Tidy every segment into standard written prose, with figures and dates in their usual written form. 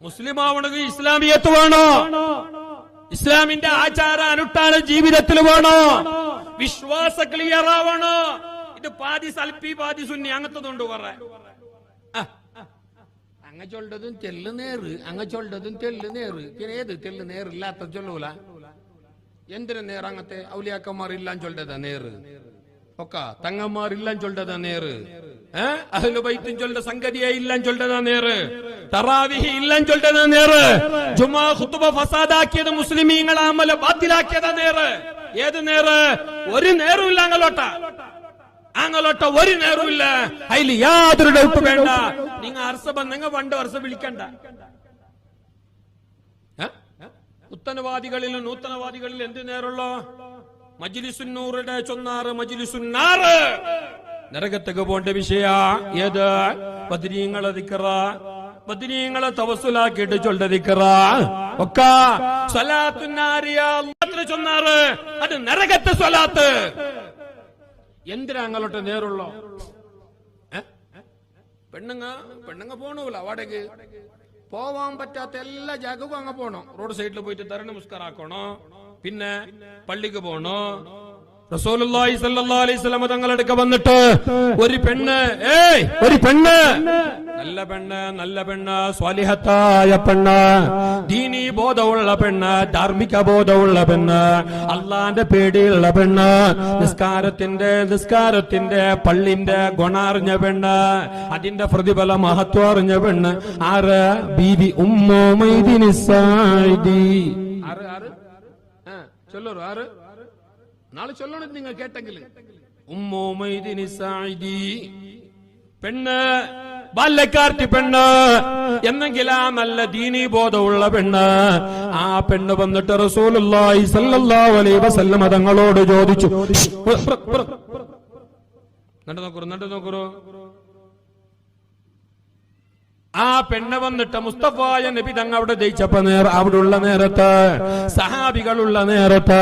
മുസ്ലിം ആവണമെങ്കിൽ ഇസ്ലാമിയത്ത് വേണോ? ഇസ്ലാമിന്റെ ആചാര അനുഷ്ഠാന ജീവിതത്തിൽ വേണോ? വിശ്വാസ ക്ലിയർ ആവണോ? ഇത് പാതി സൽപ്പി പാതി സുന്നി അങ്ങനത്തതുണ്ട് കുറെ. അങ്ങ ചൊല്ലതും തെല്ല് നേറ്, അങ്ങ ചൊല്ലതും തെല്ല് നേറ്. പിന്നെ ഏത് തെല്ല് നേറില്ലാത്ത ചൊല്ലൂല? എന്തിനു നേർ? അങ്ങത്തെ ഔലിയാക്കന്മാരില്ലാൻ ചൊല്ലതാ നേറ്, ഒക്ക തങ്ങന്മാരില്ലാൻ ചൊല്ലതാ നേറ്, അഹ്ലു ബൈത്തും ചൊല്ല സംഗതിയെ ഇല്ലാൻ ചൊല്ലതാ നേറ്, തറാവിഹി ഇല്ലാൻ ചൊല്ലതാ നേറ്, ജുമാ ഖുതുബ ഫസാദാക്കിയത് മുസ്ലിമീങ്ങളെ അമല ബാത്തിലാക്കിയതാ നേറ്. ഏത് നേറ്? ഒരു നേറുമില്ല അങ്ങലോട്ട ഒരു നേരമില്ല. അതിൽ യാതൊരു ഡൗട്ട് വേണ്ട. നിങ്ങൾ അർസബ നിങ്ങൾ 2 വർഷം വിളിക്കണ്ട. പുത്തനവാദികളിലും നൂതനവാദികളിലും എന്ത് നേരുള്ളോ? മജ്ലിസുന്നൂറുടെ ചൊന്നാറ് മജ്ലിസുന്നാറ് നരകത്തേക്ക് പോണ്ട വിഷയ. ഏത്? ബദ്രീങ്ങളെ ദിക്റ, ബദ്രീങ്ങളെ തവസ്സുലാക്കിയിട്ട് ചൊല്ല ദിക്റ ഒക്ക സ്വലാത്തുന്നാരിയ ചൊന്നാറ്. അത് നരകത്തെ സ്വലാത്ത്. എന്തിനാ അങ്ങോട്ട് നേരുള്ളോ? പെണ്ണുങ്ങ പോണൂല വാടകയ്ക്ക്. പോവാൻ പറ്റാത്ത എല്ലാ ജാഗവും അങ്ങ് പോണോ. റോഡ് സൈഡിൽ പോയിട്ട് തരണ മുസ്കറാക്കണോ, പിന്നെ പള്ളിക്ക് പോണോ. റസൂലുള്ളാഹി സ്വല്ലല്ലാഹു അലൈഹി വസല്ലം തങ്ങളടുക്ക വന്നിട്ട് ഒരു പെണ്ണ് നല്ല പെണ്ണ് സ്വാലിഹത്തായ പെണ്ണ്, ദീനീ ബോധമുള്ള പെണ്ണ്, ധാർമ്മിക ബോധമുള്ള പെണ്ണ്, അള്ളാന്റെ പേടിയുള്ള പെണ്ണ്, നിസ്കാരത്തിന്റെ പള്ളിന്റെ ഗുണറിഞ്ഞ പെണ്ണ്, അതിന്റെ പ്രതിഫല മഹത്വം അറിഞ്ഞ പെണ്ണ്. ആറ്? ബീബി ഉമ്മു മൈദിനി സായിദി. ചൊല്ലൂ. ആറ് നാളെ ചൊല്ലണം നിങ്ങൾ കേട്ടെങ്കിൽ. ഉമ്മു മൈദിനി സായിദി പെണ്ണ്, ബാല്യക്കാർത്തി പെണ്ണ്, എന്നെങ്കിലും നല്ല ദീനീ ബോധമുള്ള പെണ്ണ്. ആ പെണ്ണ് വന്നിട്ട് റസൂലുള്ളാഹി സ്വല്ലല്ലാഹു അലൈഹി വസല്ലം തങ്ങളോട് ചോദിച്ചു. നോക്കൂ. ആ പെണ്ണ് വന്നിട്ട് മുസ്തഫായ നബി തങ്ങൾ അവിടെ ജയിച്ചപ്പോ അവിടെയുള്ള നേരത്ത്, സഹാബികളുള്ള നേരത്ത്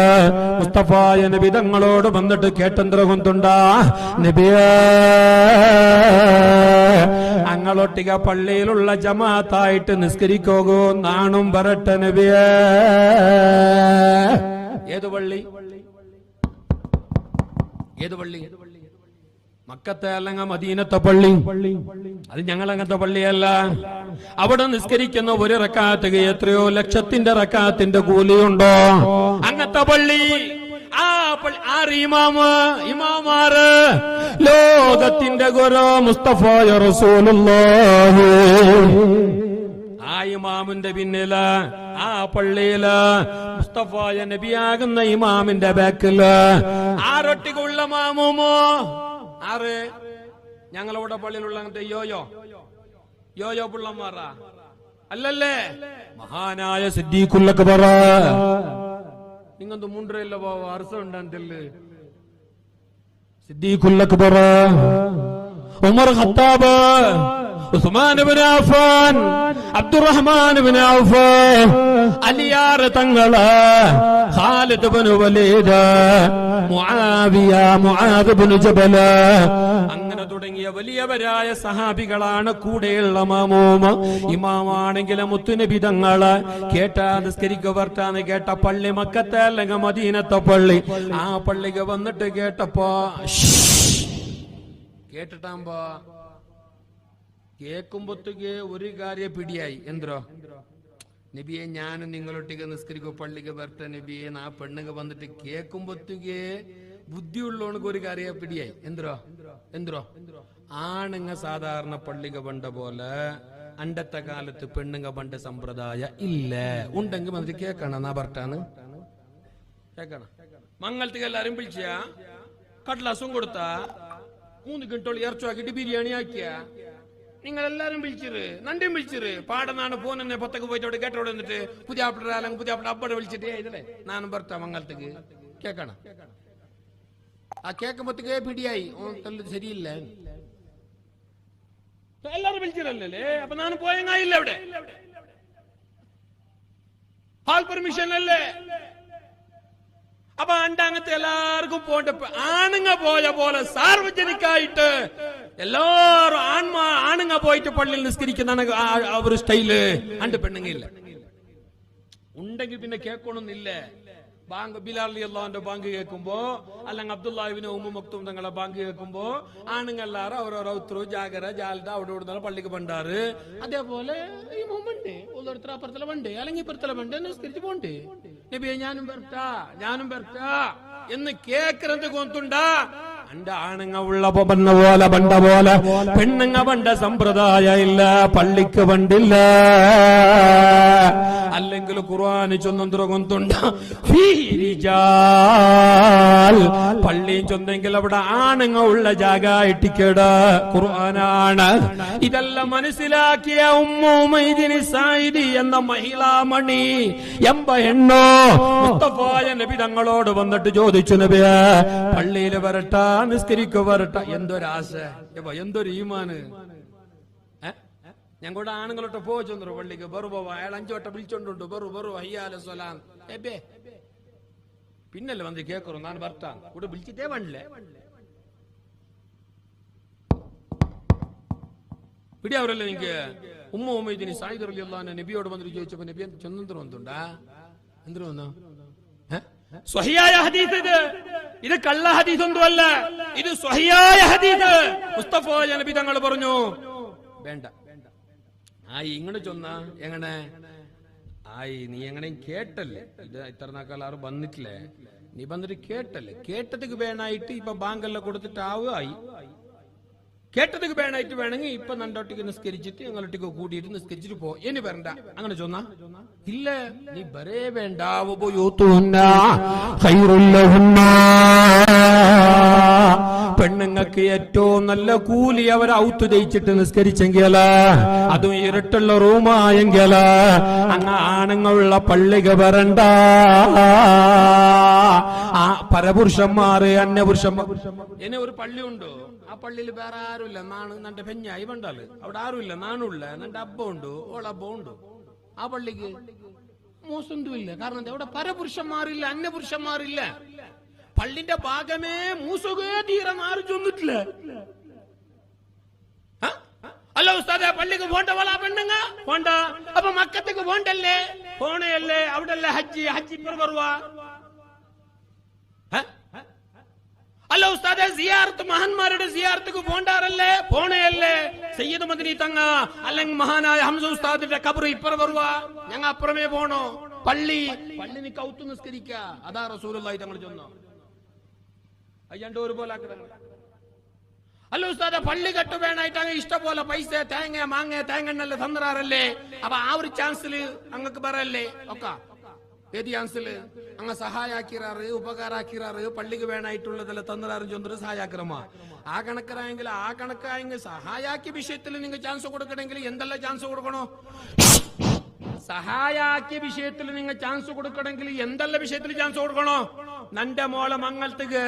മുസ്തഫായ നബി തങ്ങളോട് വന്നിട്ട് കേട്ടെന്തരകൊണ്ടുണ്ടാ നബിയേ, അങ്ങളൊട്ടിക പള്ളിയിലുള്ള ജമാഅത്തായിട്ട് നിസ്കരിക്കോകൂ, നാണും വരട്ടെ നബിയേ. ഏത് പള്ളി? മക്കത്തെ അല്ലെങ്കിൽ മദീനത്തെ പള്ളി? അത് ഞങ്ങളങ്ങനത്തെ പള്ളിയല്ല. അവിടെ നിസ്കരിക്കുന്ന ഒരു റക്അത്ത് എത്രയോ ലക്ഷത്തിന്റെ റക്അത്തിന്റെ കൂലിയുണ്ടോ? അങ്ങനത്തെ പള്ളി. ഇമാമാറ് ലോകത്തിന്റെ ഗുരു മുസ്തഫായ റസൂലുള്ളാഹി. ആ ഇമാമിന്റെ പിന്നില്, ആ പള്ളിയില് മുസ്തഫായ നബിയാകുന്ന ഇമാമിന്റെ ബാക്കില് ആരൊട്ടിക്കുള്ള മാമൂമോ? ആറ്? ഞങ്ങളവിടെ പള്ളിയിലുള്ള അങ്ങനത്തെ യോയോ പിള്ളമാറാ അല്ലല്ലേ? മഹാനായ സിദ്ദീഖുൽ അക്ബർ. നിങ്ങന്ത് മുണ്ടല്ലോ പോവാ അർസം ഉണ്ടല്ലേ? സിദ്ദീഖുൽ അക്ബർ, ഉമർ ഖത്താബ്, ഉസ്മാൻ ഇബ്നു അഫ്ഫാൻ, അബ്ദുറഹ്മാൻ ഇബ്നു ഔഫ്, അലിയാർ തങ്ങള്, ഖാലിദ് ഇബ്നു വലീദ്, മുആദ് ഇബ്നു ജബൽ, അങ്ങനെ തുടങ്ങിയ വലിയവരായ സഹാബികളാണ് കൂടെയുള്ള മാമൂമ. ഇമാമാണെങ്കിലും മുത്തുനബി തങ്ങള് കേട്ടാ നിസ്കരിക്കുക വർത്താന്ന് കേട്ട പള്ളി മക്കത്തെ അല്ലെങ്കിൽ മദീനത്തെ പള്ളി. ആ പള്ളിക്ക് വന്നിട്ട് കേട്ടപ്പോ കേട്ടിട്ടാകുമ്പോ കേക്കുമ്പൊത്തുകെ ഒരു കാര്യം പിടിയായി. എന്തോ നബിയെ, ഞാനും നിങ്ങളൊട്ടിക്ക് നിസ്കരിക്കോ പള്ളിക്ക് വരട്ടെ നബിയെ. ആ പെണ്ണുങ്ങ വന്നിട്ട് കേക്കുമ്പൊത്തുകെ ബുദ്ധിയുള്ളവർക്ക് ഒരു കാര്യം പിടിയായി. എന്തോ ആണുങ്ങ സാധാരണ പള്ളിക പണ്ട പോലെ അണ്ടത്തെ കാലത്ത് പെണ്ണുങ്ങ പണ്ട സമ്പ്രദായ ഇല്ല. ഉണ്ടെങ്കിൽ വന്നിട്ട് കേക്കണം. എന്നാ പറഞ്ഞാണ് കേക്കണം. മംഗളത്തേക്ക് എല്ലാരും വിളിച്ച കടലാസും കൊടുത്ത 3 കിട്ടോളം ഇറച്ചുവാക്കിട്ട് ബിരിയാണി ആക്കിയ നിങ്ങളെല്ലാരും വിളിച്ചിര്, നണ്ടിയും വിളിച്ചിര്. പാടനാണ് ഫോൺ തന്നെ പൊത്തൊക്കെ പോയിട്ട് അവിടെ കേട്ടോടെ വന്നിട്ട് പുതിയ അബ്ബടെ വിളിച്ചിട്ട് ഇതല്ലേ നാനും ഭർത്താ മംഗളത്തേക്ക് കേക്കണം. ആ കേക്കുമ്പത്തേക്ക് പിടിയായി. ശരിയില്ല, എല്ലാരും വിളിച്ചിരല്ലേ? അപ്പൊ ഞാൻ പോയെങ്ങായില്ല. അവിടെ ഹാൾ പെർമിഷൻ അല്ലേ? അപ്പൊ അങ്ങനത്തെ എല്ലാവർക്കും പോണ്ട ആണുങ്ങ പോയ പോലെ സാർവജനിക്കായിട്ട് എല്ലാരും ആണുങ്ങ പോയിട്ട് പള്ളിയിൽ നിസ്കരിക്കുന്നതാണ് ഒരു സ്റ്റൈല്. അണ്ട് പെണ്ണുങ്ങില്ല ഉണ്ടെങ്കിൽ പിന്നെ കേൾക്കണമെന്നില്ല. ബാങ്ക് ബിലാൽ റളിയല്ലാഹുവിന്റെ ബാങ്ക് കേൾക്കുമ്പോ അല്ലെങ്കിൽ അബ്ദുല്ലാഹിബ്നു ഉമ്മു മക്തൂം തങ്ങളെ ബാങ്ക് കേൾക്കുമ്പോ ആണുങ്ങളെല്ലാരും അവരവരെ ഉത്തരവ് ജാഗര ജാലത അവിടെ ഇവിടുന്ന പള്ളിക്ക് പണ്ടാറ്. അതേപോലെ ഈ മുമ്പുണ്ട് ഓരോരുത്തർ അപ്പുറത്തിലെ വണ്ട് അല്ലെങ്കിൽ ഇപ്പുറത്തിലെ വണ്ട് നിസ്കരിച്ച് പോണ്ട്. നബിയെ ഞാനും വരട്ടാ എന്ന് കേക്കുന്നത് കൊണ്ടുണ്ടാ അന്റെ ആണുങ്ങ ഉള്ള ബണ്ട പോലെ പെണ്ണുങ്ങ പണ്ട സമ്പ്രദായ ഇല്ല. പള്ളിക്ക് പണ്ടില്ല. അല്ലെങ്കിൽ ഖുർആന് ചൊന്നുകൊണ്ടുണ്ട പള്ളിയും ചൊന്നെങ്കിൽ അവിടെ ആണുങ്ങ ഉള്ള ജാഗ ഇട്ടിക്കട ഖുർആനാണ്. ഇതെല്ലാം മനസ്സിലാക്കിയ ഉമ്മൂമൈദിനി സായിദി എന്ന മഹിളാമണി എണ്ണോ മുസ്തഫായ നബി തങ്ങളോട് വന്നിട്ട് ചോദിച്ചു, നബിയെ പള്ളിയിൽ വരട്ടാ നിസ്കരിക്കോ വരട്ട. എന്തൊരാശ, എന്തൊരു ഈമാന്. ഞങ്ങളുടെ ആണുങ്ങളോട്ട് പോച്ചൊന്നു പള്ളിക്ക് ബറുബോ അയാൾ 5 വട്ടം വിളിച്ചോണ്ടുണ്ട് ബറു അയ്യാല സ്വലാം പിന്നല്ലേ വന്ന് കേക്കറു ഞാൻ വരട്ടാ കൂടെ വിളിച്ചിട്ടേ വണ്ടില്ലേ പിടി അവരല്ലേ നിങ്ങക്ക് ഉമ്മ സായിദ് റളിയല്ലാഹു നബിയോട് വന്നിട്ട് ചോദിച്ചപ്പോ നബി ചൊന്തന്ത്രം വന്നുണ്ടാ എന്തിനു വന്നോ സ്വഹിയായ ഹദീസ് ഇത് കള്ള ഹദീസ് ഒന്നുമല്ല, ഇത് സ്വഹിയായ ഹദീസ്. മുസ്തഫ നബി തങ്ങൾ പറഞ്ഞു വേണ്ട ഇങ്ങനെ ചൊന്ന എങ്ങനെ നീ എങ്ങനെ കേട്ടല്ലേ, ഇത് ഇത്ര നാക്കാളും വന്നിട്ടില്ലേ, നീ വന്നിട്ട് കേട്ടല്ലേ, കേട്ടതിക്ക് വേണായിട്ട് ഇപ്പൊ ബാങ്കെല്ലാം കൊടുത്തിട്ട് ആവുകയായി, കേട്ടതിക്ക് വേണായിട്ട് വേണമെങ്കിൽ ഇപ്പൊ നണ്ടൊട്ടിക്ക് നിസ്കരിച്ചിട്ട് ഞങ്ങളൊട്ടിക്ക് കൂട്ടിയിട്ട് നിസ്കരിച്ചിട്ട് പോ, ഇനി വരണ്ട. അങ്ങനെ ചൊന്ന ഇല്ല, നീ വരേ വേണ്ട. പെണ്ണുങ്ങൾക്ക് ഏറ്റവും നല്ല കൂലി അവർ ഔത്ത് തയ്ച്ചിട്ട് നിസ്കരിച്ചെങ്കില, അതും ഇരുട്ടുള്ള റൂമായെങ്കില അങ്ങ് ആണുങ്ങളുള്ള പള്ളിക വരണ്ട. പരപുരുഷന്മാര് അന്യപുരുഷന്മാർ എന്നെ ഒരു പള്ളിയുണ്ടോ, ആ പള്ളിയിൽ വേറെ ആരുമില്ല, നന്റെ പെഞ്ഞായി പണ്ടാല് അവിടെ ആരുമില്ല, നാണുള്ള നന്റെ അബ്ബ ഉണ്ട് ഓളബ്ബ ഉണ്ട്. ആ പള്ളിക്ക് മോശൊന്നുമില്ല, കാരണം അവിടെ പരപുരുഷന്മാരില്ല, അന്യപുരുഷന്മാരില്ല. പള്ളിന്റെ ഭാഗമേ മൂസുകേ തീരാൻ ആരും ചൊന്നിട്ടില്ല. അല്ല ഉസ്താദെ പള്ളിക്ക് പോണ്ട പോലെ പെണ്ണുങ്ങ പോണ്ട, അപ്പൊ മക്കത്തേക്ക് പോണ്ടല്ലേ, പോണയല്ലേ, അവിടെ അല്ലേ ഹജ്ജ് ഇപ്പർ വരുവാ. അല്ല ഉസ്താദെ സിയാറത്ത് മഹാന്മാരുടെ സിയാറത്തേക്ക് പോണ്ടാറല്ലേ, പോണയല്ലേ, സയ്യിദ് മദനി തങ്ങ അല്ലെങ്കിൽ മഹാനായ ഹംസ ഉസ്താദിന്റെ ഖബർ ഇപ്പർ വരുവാ, ഞങ്ങ അപ്പുറമേ പോണോ. പള്ളി നീ കൗത്തു നിസ്കരിക്ക, അതാ റസൂലുള്ളാഹി തങ്ങൾ ചൊന്നോ. അയ്യണ്ട ഒരുപോലെ അല്ല ഉസ്താദെ പള്ളി കെട്ട് വേണായിട്ട് അങ്ങ് ഇഷ്ടം പോലെ പൈസ തേങ്ങെണ്ണല്ലേ തന്നറാറല്ലേ, അപ്പൊ ആ ഒരു ചാൻസില് അങ്ങക്ക് പറയല്ലേ ഒക്കെ ഏത് ചാൻസില് അങ്ങ് സഹായാക്കിറാറ് ഉപകാരാക്കിറാറ് പള്ളിക്ക് വേണായിട്ടുള്ളതല്ല തന്നറാറും ചൊന്നൊരു സഹായാക്കിറമാ. ആ കണക്കായെങ്കിൽ സഹായാക്കിയ വിഷയത്തിൽ നിങ്ങൾ ചാൻസ് കൊടുക്കണമെങ്കിൽ എന്തെല്ലാം ചാൻസ് കൊടുക്കണോ? സഹായാക്കിയ വിഷയത്തിൽ നിങ്ങൾ ചാൻസ് കൊടുക്കണമെങ്കിൽ എന്തെല്ലാം വിഷയത്തിൽ ചാൻസ് കൊടുക്കണോ? നന്റെ മോളെ മംഗളത്തേക്ക്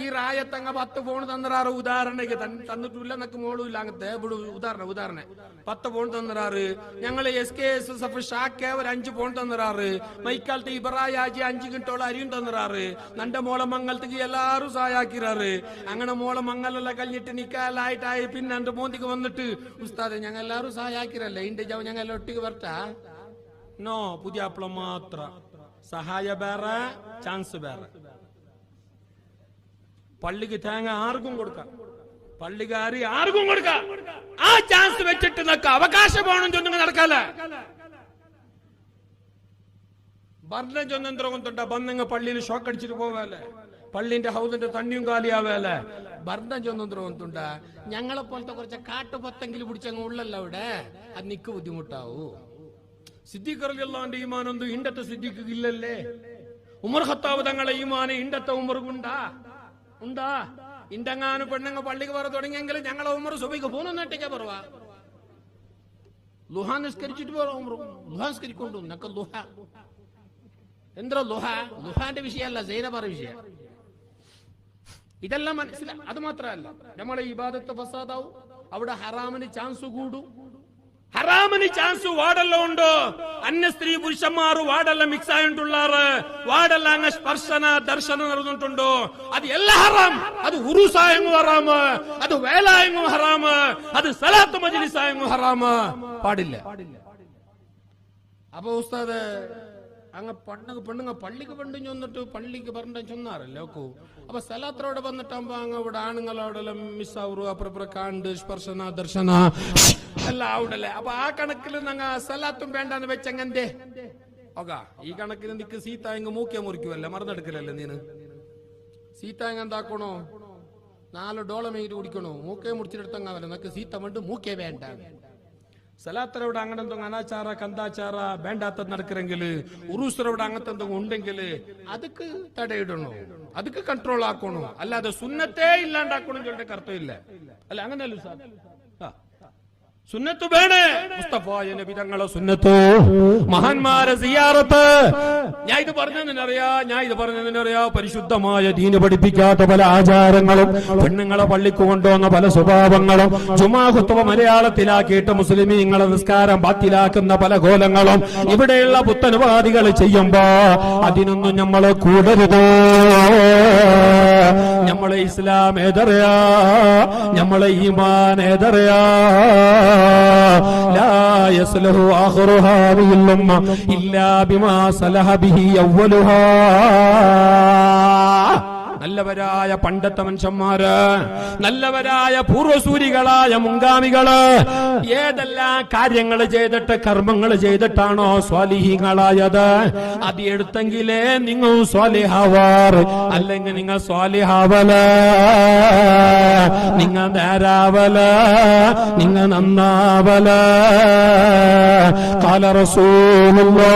ഈ റായത്തങ്ങ 10 ഫോൺ തന്നറാറ്, ഉദാഹരണക്ക് തന്നിട്ടില്ല എന്നൊക്കെ മോളും ഇല്ല, അങ്ങനത്തെ ഉദാഹരണം 10 ഫോൺ തന്നറാറ്. ഞങ്ങള് SKSF ഷാക്ക് ഒരു 5 ഫോൺ തന്നറാറ്. മൈക്കാലത്ത് ഇബ്രായാജി 5 കിട്ടോളം അരിയും തന്നറാറ്. നന്റെ മോളെ മംഗളത്തേക്ക് എല്ലാരും സഹായാക്കിറാറ്. അങ്ങനെ മോളെ മംഗലെല്ലാം കഴിഞ്ഞിട്ട് നിക്കാലായിട്ടായി പിന്നെ എന്റെ മോന്തിക്ക് വന്നിട്ട് ഉസ്താദെ ഞങ്ങൾ എല്ലാരും സഹായാക്കിറല്ലേ, ഇന്റെ ജാവ് ഞങ്ങൾ ഒട്ടിക്ക് വരട്ടാ. നോ, പുതിയ അപ്പളം മാത്ര സഹായ വേറെ ചാൻസ് വേറെ. പള്ളിക്ക് തേങ്ങ ആർക്കും കൊടുക്കാം, പള്ളിക്കാരി ആർക്കും കൊടുക്കാം. ആ ചാൻസ് വെച്ചിട്ട് നിനക്ക് അവകാശം വേണം ചൊന്നു നടക്കാല. ഭരണം ചൊന്നെന്തോണ്ട ബന്ധങ്ങ പള്ളിയിൽ ഷോക്ക് അടിച്ചിട്ട് പോവാല്ലേ, പള്ളിന്റെ ഹൗസിന്റെ തണ്ണിയും കാലിയാവേലെ. ഭരണം ചൊന്നെന്തോണ്ട ഞങ്ങളെ പോലത്തെ കുറച്ച് കാട്ടുപത്തെങ്കിലും പിടിച്ചങ്ങ് ഉള്ളല്ല അവിടെ, അത് നിക്ക് ബുദ്ധിമുട്ടാവൂ. സിദ്ദീഖ് റളിയല്ലാഹുവിന്റെ ഈമാനൊന്നും ഇണ്ടത്തെ സിദ്ദീഖ് ഇല്ലല്ലേ. ഉമർ ഖത്താബ് തങ്ങളെ ഈമാന് ഇണ്ടത്തെ ഉമർക്കുണ്ടാ ഇണ്ടങ്ങാനും പെണ്ണങ്ങ പള്ളിക്ക് പറ തുടങ്ങിയെങ്കിൽ ഞങ്ങളെ ഉമർ സുബൈക്ക് പോന്നേറ്റേക്കാ പറവാ. ലുഹാ നിസ്കരിച്ചിട്ട് ലുഹാസ്കരിക്കൊണ്ടു നക്ക ലുഹ എന്തോ ലുഹാന്റെ വിഷയമല്ല, സൈനബാറെ വിഷയം. ഇതെല്ലാം മനസ്സിലായി. അത് മാത്രമല്ല നമ്മളെ ഇബാദത്ത് ഫസാദാവും, അവിടെ ഹറാമിന് ചാൻസ് കൂടും. ഹറാമിന് ചാൻസ് വാടെല്ലാം ഉണ്ടോ, അന്യ സ്ത്രീ പുരുഷന്മാർ വാടെല്ലാം മിക്സ് ആയിട്ടുള്ളാറ് വാടെല്ലാം അങ്ങ് സ്പർശന ദർശനം നടന്നിട്ടുണ്ടോ അത് എല്ലാം ഹറാം. അത് ഉറുസായങ്ങും ഹറാമ്, അത് വേലായങ്ങും ഹറാമ്, അത് സലാത്ത് മജ്ലിസായങ്ങും ഹറാമ്. പാടില്ല. അപ്പൊ ഉസ്താദ് അങ്ങ് പെണ്ണുങ്ങ പള്ളിക്ക് പെണ്ണു ചെന്നിട്ട് പള്ളിക്ക് പറഞ്ഞ ചെന്നാറല്ലേ ഓക്കൂ. അപ്പൊ സ്ഥലത്തോടെ വന്നിട്ടാകുമ്പോ അങ്ങ് ഇവിടെ ആണുങ്ങളോടെല്ലാം മിസ്സാവു അപ്പുറപ്പുറം കാണ്ട് സ്പർശന ദർശന എല്ലാം അവിടല്ലേ. അപ്പൊ ആ കണക്കിൽ ഞങ്ങ സ്ഥലത്തും വേണ്ടെന്ന് വെച്ചെങ്ങന്റെ ഓക്കാ. ഈ കണക്കിന് നിക്ക് സീത്തായങ്ങ് മൂക്കെ മുറിക്കുവല്ല, മറന്നെടുക്കലല്ലേ നീന്. സീത്തായങ്ങ എന്താക്കണോ 4 ഡോളമേറ്റ് കുടിക്കണോ, മൂക്കെ മുറിച്ചിട്ടെടുത്തങ്ങാവല്ല. നിനക്ക് സീത്ത വേണ്ട മൂക്കേ വേണ്ട. സലാത്തരവിടെ അങ്ങനെ എന്തെങ്കിലും അനാചാര കന്താചാര വേണ്ടാത്തത് നടക്കരെങ്കില് ഉറൂസരവിടെ അങ്ങനത്തെ എന്തെങ്കിലും ഉണ്ടെങ്കില് അതൊക്കെ തടയിടണോ, അതൊക്കെ കൺട്രോൾ ആക്കണോ. അല്ലാതെ സുന്നത്തേ ഇല്ലാണ്ടാക്കணும் ചൊല്ലിട്ട് അർത്ഥമില്ല. അല്ല അങ്ങനെയല്ല സാർ, സുന്നത്ത് വേണേ. മുസ്തഫായ നബി തങ്ങളെ സുന്നത്ത്, മഹാന്മാരെ സിയാറത്ത്. ഞാൻ ഇത് പറഞ്ഞതിനറിയാ പരിശുദ്ധമായ ദീന് പഠിപ്പിക്കാത്ത പല ആചാരങ്ങളും, പെണ്ണുങ്ങളെ പള്ളിക്ക് കൊണ്ടുവന്ന പല സ്വഭാവങ്ങളും, ജുമാ ഖുത്ബ മലയാളത്തിലാക്കിയിട്ട് മുസ്ലിമീങ്ങളെ നിസ്കാരം ബാത്തിലാക്കുന്ന പല കോലങ്ങളും ഇവിടെയുള്ള പുത്തനുവാദികൾ ചെയ്യുമ്പോ അതിനൊന്നും നമ്മളെ കൂടരുതോ. നമ്മളെ ഇസ്ലാം ഏതറിയാ, നമ്മളെ ഈമാൻ ഏതറിയാ. لا يصلح آخر هذه الأمة إلا بما صلح به أولها. നല്ലവരായ പണ്ടത്തെ മനുഷ്യന്മാര്, നല്ലവരായ പൂർവസൂരികളായ മുൻഗാമികള് ഏതെല്ലാം കാര്യങ്ങൾ ചെയ്തിട്ട് കർമ്മങ്ങൾ ചെയ്തിട്ടാണോ സ്വാലിഹീങ്ങളായത് അത് എടുത്തെങ്കിലേ നിങ്ങൾ സ്വാലിഹാവാറ്. അല്ലെങ്കിൽ നിങ്ങൾ സ്വാലിഹാവല, നിങ്ങൾ നേരാവല, നിങ്ങൾ നന്നാവല. ഖാല റസൂലുള്ളാഹ്.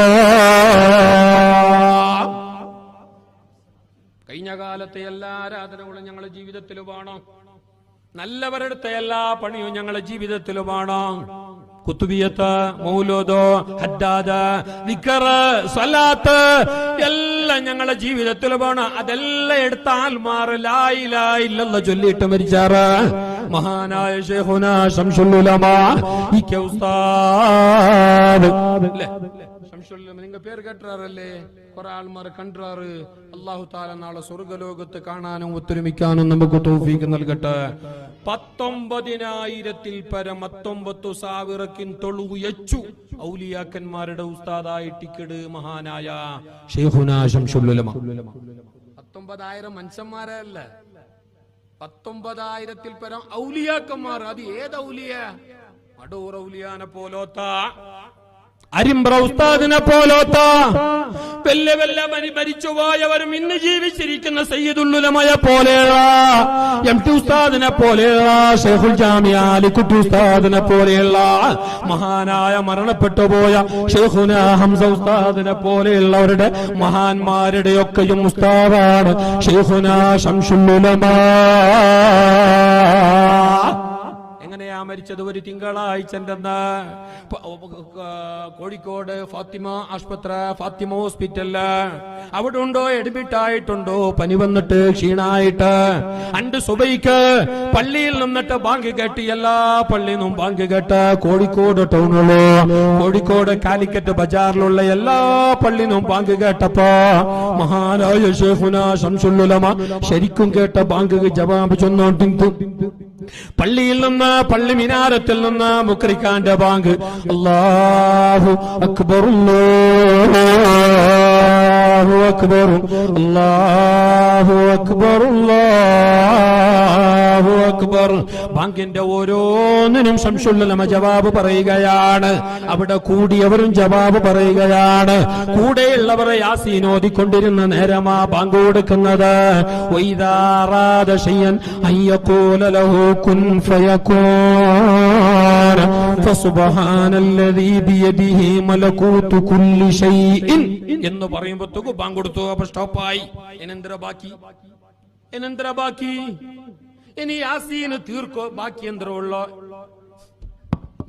കഴിഞ്ഞ കാലത്തെ എല്ലാ ആരാധനകളും ഞങ്ങളുടെ ജീവിതത്തിൽ വേണം. നല്ലവരുടെ എല്ലാ പണിയും ഞങ്ങളുടെ ജീവിതത്തിൽ വേണം. കുത്തുബിയത്ത്, മൗലൂദ്, ഹദ്ദാദ്, ദിക്ർ, സ്വലാത്ത് എല്ലാം ഞങ്ങളുടെ ജീവിതത്തിൽ വേണം. അതെല്ലാം എടുത്താൽ മാറ് ലാ ഇലാഹ ഇല്ലല്ലാഹ് ചൊല്ലിയിട്ട് മരിച്ചാറ് മഹാനായ ശൈഖുനാ ശംസുൽ ഉലമാ ഇക്ക ഉസ്താദ്. നിങ്ങ പേര് കേട്ടാറല്ലേ, കുറെ ആൾമാർ കണ്ടാറ്. അല്ലാഹു തആല നാളെ സ്വർഗ്ഗലോകത്ത് കാണാനും ഒത്തൊരുമിക്കാനും നമുക്ക് തൗഫീഖ് നൽകട്ടെ. 19,000-ൽ പരം 19,000 ഔലിയാക്കന്മാരുടെ ഉസ്താദായി ടിക്കറ്റ് മഹാനായ ശൈഖുനാ ശംസുൽ ഉലമാ. 19,000 മനുഷ്യന്മാരല്ല, 19,000-ൽ പരം ഔലിയാക്കന്മാർ. അത് ഏത് ഔലിയ? അടൂർ ഔലിയാനെ പോലോത്ത, അരിമ്പ്ര ഉസ്താദിനെ പോലോത്ത വല്യ വല്യ മരിച്ചുപോയവരും ഇന്ന് ജീവിച്ചിരിക്കുന്ന സയ്യിദുൽ ഉലമയെ പോലെയുള്ള എം.ടി. ഉസ്താദിനെ പോലെയുള്ള ഷെയ്ഖുൽ ജാമിഅ അലിക്കുട്ടി ഉസ്താദിനെ പോലെയുള്ള മഹാനായ മരണപ്പെട്ടുപോയ ഷെയ്ഖുനാ ഹംസ ഉസ്താദിനെ പോലെയുള്ളവരുടെ മഹാന്മാരുടെ ഒക്കെയും ഉസ്താദാണ് ഷെയ്ഖുനാ ശംസുൽ ഉലമാ. എങ്ങനെയാ മരിച്ചത്? ഒരു തിങ്കളാഴ്ച കോഴിക്കോട് ഫാത്തിമ ആശുപത്രി, ഫാത്തിമ ഹോസ്പിറ്റലില് അവിടെ ഉണ്ടോ, അഡ്മിറ്റ് ആയിട്ടുണ്ടോ, പനി വന്നിട്ട് ക്ഷീണായിട്ട്. അണ്ട് സുബൈക്ക് പള്ളിയിൽ നിന്നിട്ട് ബാങ്ക് കേട്ട്, എല്ലാ പള്ളിയിൽ നിന്നും ബാങ്ക് കേട്ട് കോഴിക്കോട് ടൗണിലോ കോഴിക്കോട് കാലിക്കറ്റ് ബജാറിലുള്ള എല്ലാ പള്ളിയിൽ നിന്നും ബാങ്ക് കേട്ടപ്പോ മഹാനായ ശൈഖുനാ ശംസുൽ ഉലമാ ശരിക്കും കേട്ട ബാങ്ക് ജവാബ് ചൊന്നോണ്ടിരുന്നു. പള്ളിയിൽ നിന്ന്, പള്ളി മിനാരത്തിൽ നിന്ന് മുക്രിക്കാന്റെ ബാങ്ക്. അല്ലാഹു അക്ബർ, അല്ലാഹു അക്ബർ, അല്ലാഹു അക്ബർ, അല്ലാഹു അക്ബർ. ബാങ്കിന്റെ ഓരോന്നിനും ശംസുൽ ഉലമാ ജവാബ് പറയുകയാണ്. അവിടെ കൂടിയവരും ജവാബ് പറയുകയാണ്. കൂടെയുള്ളവർ യാസീൻ ഓതിക്കൊണ്ടിരുന്ന നേരമാ ബാങ്ക് കൊടുക്കുന്നത്. വഇദാ അറാദ ശൈഅൻ അയ്യഖൂല ലഹു കുൻ ഫയകൂൻ ഫസുബ്ഹാനല്ലദീ ബിയദിഹി മലകൂതു കുല്ലി ശൈഇൻ എന്ന് പറയുമ്പോഴത്തേക്ക് ബാങ്ക് കൊടുത്തു. അപ്പൊ സ്റ്റോപ്പായി. എന്നെന്തര ബാക്കി? ഇനി യാസീന് തീർക്കോ, ബാക്കി എന്തോ ഉള്ള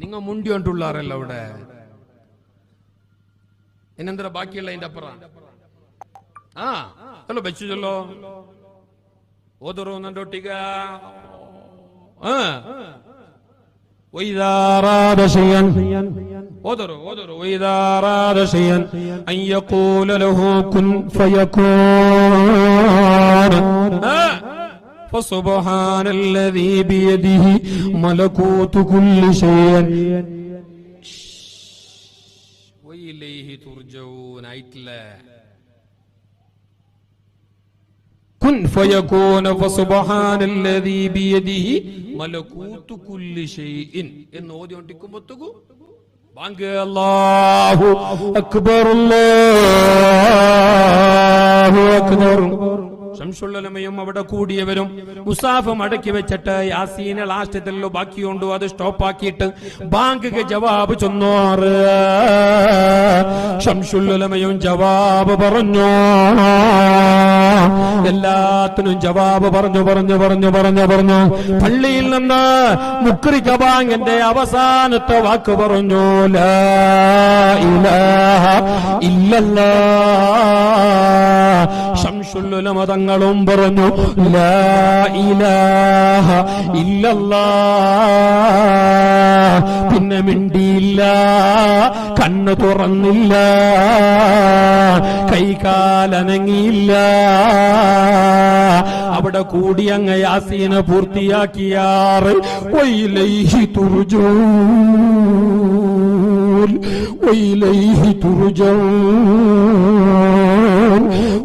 നിങ്ങൾ മുണ്ടി കൊണ്ടുള്ളാറല്ലോ അവിടെ. എന്നെന്തര ബാക്കിയുള്ള അതിന്റെ അപ്പുറം അല്ലോ വെച്ചല്ലോ ഓതറോ നണ്ടൊട്ടിക. وإذا أراد شيئا ഓതറോ وإذا أراد شيئا أن يقول له كن فيكون فسبحان الذي بيده ملكوت كل شيء وإليه ترجعون ആയിട്ടില്ലേ كن فيكون فسبحان الذي بيده ملكوت كل شيء എന്ന് ഓതി ഒട്ടിക്കുമ്പോഴത്തേക്കു ബാങ്ക് അല്ലാഹു അക്ബർ അല്ലാഹു അക്ബർ. ശംസുല്ലമയും അവിടെ കൂടിയവരും മുസാഫ് മടക്കി വെച്ചിട്ട് യാസീനെ ലാസ്റ്റത്തിലോ ബാക്കിയുണ്ടോ അത് സ്റ്റോപ്പ് ആക്കിയിട്ട് ബാങ്കിക്ക് ജവാബ് ചൊന്നാറ്. ശംസുല്ലമയും ജവാബ് പറഞ്ഞു. എല്ലാത്തിനും ജവാബ് പറഞ്ഞു. പള്ളിയിൽ നിന്ന് മുക്രിക ബാങ്കിന്റെ അവസാനത്തെ വാക്ക് പറഞ്ഞു, ലാ ഇലാഹ ഇല്ലല്ലാഹ്. ശംസുല്ലുലമ തങ്ങളും പറഞ്ഞു, ലാ ഇലാഹ ഇല്ലല്ലാഹ്. പിന്നെ മിണ്ടിയില്ല, കണ്ണ് തുറന്നില്ല, കൈകാലനങ്ങിയില്ല. അവിടെ കൂടി അങ്ങ് യാസീനെ പൂർത്തിയാക്കിയാറ്. വൈലൈഹി തുർജഊൻ, വൈലൈഹി തുർജഊൻ,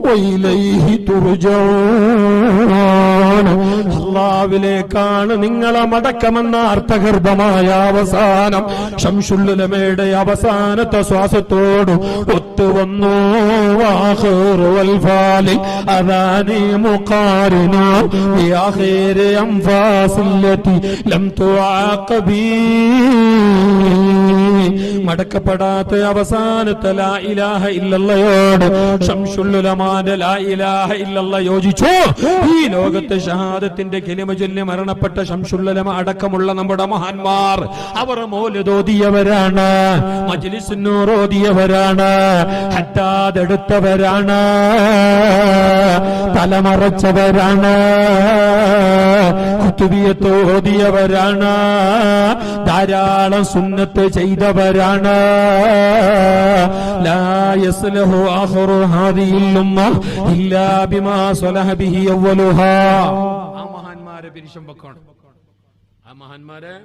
വൈലൈഹി തുർജഊൻ. അല്ലാഹുവിലേക്കാണ് നിങ്ങളെ മടക്കമെന്ന അർത്ഥഗർഭമായ അവസാനം ശംസുല്ലുലമയുടെ അവസാനത്തെ ശ്വാസത്തോട് ഒത്തുവന്നു. ആഖിറു വൽ ഫാലി അദാനി മുഖാരിനു ബിആഖിരി അൻഫാസില്ലതി ലം തുആഖബി. മടക്കപ്പെടാത്ത അവസാനത്തെ ലാ ഇലാഹ ഇല്ലല്ലയോട് ശംസുല്ലുലമാന്റെ ലാ ഇലാഹ ഇല്ലല്ല യോജിച്ചു. ഈ ലോകത്തെ ഷഹാദത്തിന്റെ കലിമ ചൊല്ലി മരണപ്പെട്ട ശംസുല്ലുലമ അടക്കമുള്ള നമ്മുടെ മഹാന്മാർ അവർ മൗലിദ് ഓതിയവരാണ്, മജ്ലിസ് നൂർ ഓതിയവരാണ്, ഹദ്ദാദ് എടുത്തവരാണ്, തലമറച്ചവരാണ്, കുതുബിയത്ത് ഓതിയവരാണ്, ധാരാളം സുന്നത്ത് ചെയ്തവരാണ്. ലാ യസ്ലഹു ആഖിറു ഹാദിഹിൽ ഉമ്മ ഇല്ലാ ബിമാ സലഹ ബിഹി അവ്വലുഹാ. ആ മഹാന്മാരെ പിരിശം വെക്കണം. ആ മഹാന്മാരെ